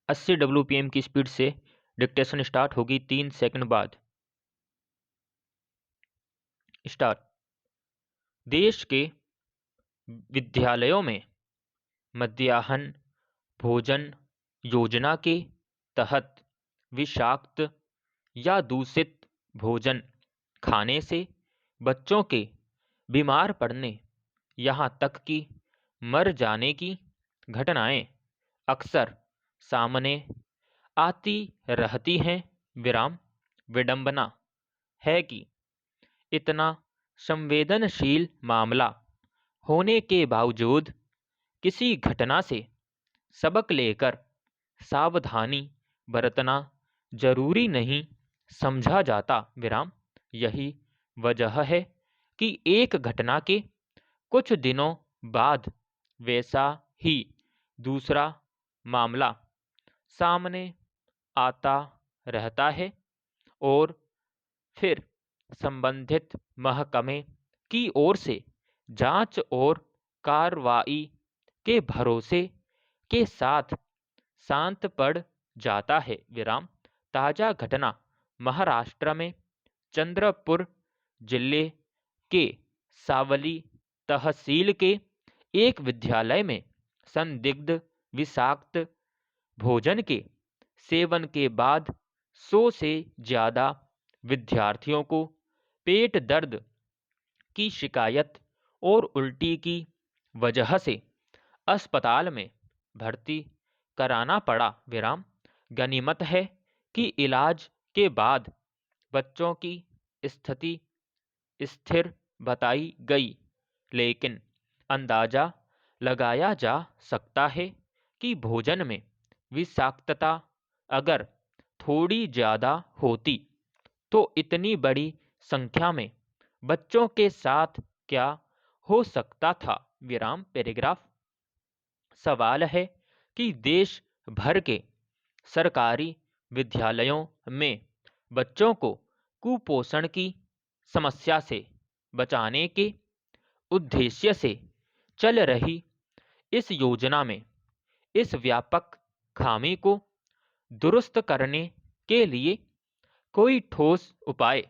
80 WPM की speed से dictation start होगी 3 सेकंड बाद। स्टार्ट। देश के विद्यालयों में मध्याह्न भोजन योजना के तहत विषाक्त या दूषित भोजन खाने से बच्चों के बीमार पड़ने यहाँ तक कि मर जाने की घटनाएं अक्सर सामने आती रहती हैं। विडंबना है कि इतना संवेदनशील मामला होने के बावजूद किसी घटना से सबक लेकर सावधानी बरतना जरूरी नहीं समझा जाता। यही वजह है कि एक घटना के कुछ दिनों बाद वैसा ही दूसरा मामला सामने आता रहता है और फिर संबंधित महकमे की ओर से जांच और कार्रवाई के भरोसे के साथ शांत पड़ जाता है। ताजा घटना महाराष्ट्र में चंद्रपुर जिले के सावली तहसील के एक विद्यालय में संदिग्ध विषाक्त भोजन के सेवन के बाद 100 से ज्यादा विद्यार्थियों को पेट दर्द की शिकायत और उल्टी की वजह से अस्पताल में भर्ती कराना पड़ा। गनीमत है कि इलाज के बाद बच्चों की स्थिति स्थिर बताई गई, लेकिन अंदाजा लगाया जा सकता है कि भोजन में विषाक्तता अगर थोड़ी ज़्यादा होती तो इतनी बड़ी संख्या में बच्चों के साथ क्या हो सकता था। पैराग्राफ। सवाल है कि देश भर के सरकारी विद्यालयों में बच्चों को कुपोषण की समस्या से बचाने के उद्देश्य से चल रही इस योजना में इस व्यापक खामी को दुरुस्त करने के लिए कोई ठोस उपाय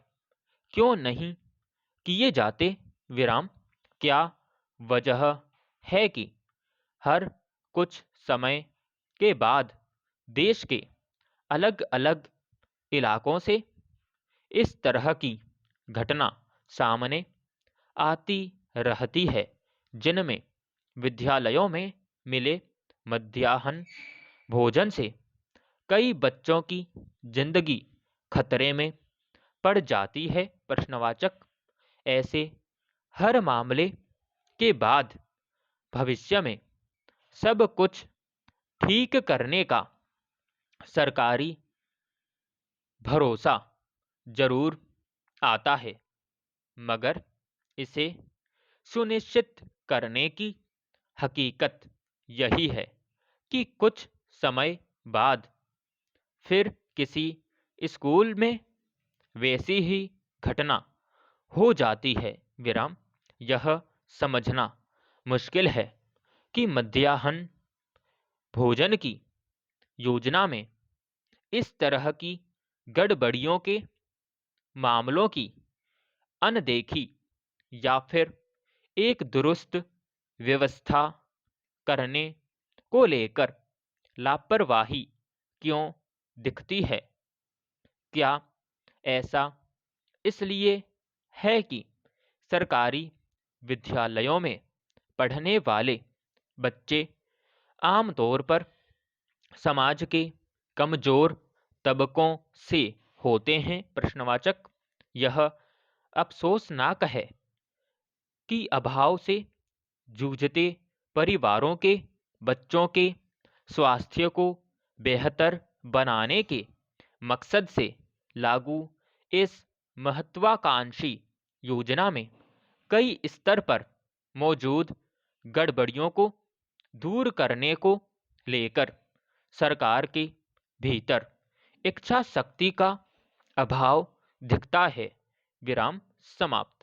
क्यों नहीं किए जाते। क्या वजह है कि हर कुछ समय के बाद देश के अलग अलग इलाकों से इस तरह की घटना सामने आती रहती है, जिनमें विद्यालयों में मिले मध्याह्न भोजन से कई बच्चों की जिंदगी खतरे में पड़ जाती है। प्रश्नवाचक। ऐसे हर मामले के बाद भविष्य में सब कुछ ठीक करने का सरकारी भरोसा जरूर आता है, मगर इसे सुनिश्चित करने की हकीकत यही है कि कुछ समय बाद फिर किसी स्कूल में वैसी ही घटना हो जाती है। यह समझना मुश्किल है कि मध्याह्न भोजन की योजना में इस तरह की गड़बड़ियों के मामलों की अनदेखी या फिर एक दुरुस्त व्यवस्था करने को लेकर लापरवाही क्यों दिखती है। क्या ऐसा इसलिए है कि सरकारी विद्यालयों में पढ़ने वाले बच्चे आमतौर पर समाज के कमजोर तबकों से होते हैं। प्रश्नवाचक। यह अफसोसनाक है कि अभाव से जूझते परिवारों के बच्चों के स्वास्थ्य को बेहतर बनाने के मकसद से लागू इस महत्वाकांक्षी योजना में कई स्तर पर मौजूद गड़बड़ियों को दूर करने को लेकर सरकार के भीतर इच्छा शक्ति का अभाव दिखता है। समाप्त।